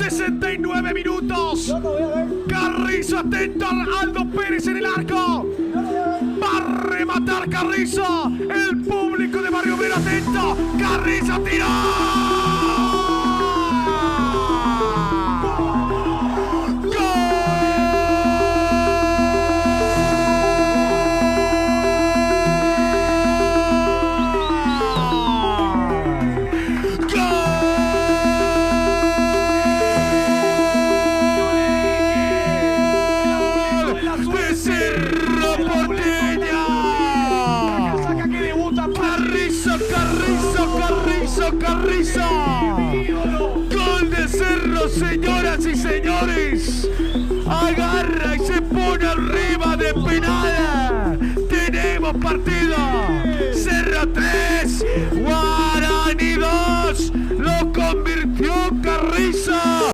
69 minutos. Carrizo atento al Aldo Pérez en el arco. Va a rematar Carrizo. El público de Barrio Obrero atento. Carrizo tiró. Carrizo, gol de Cerro, señoras y señores. Agarra y se pone arriba de penal. Tenemos partido. Cerro 3,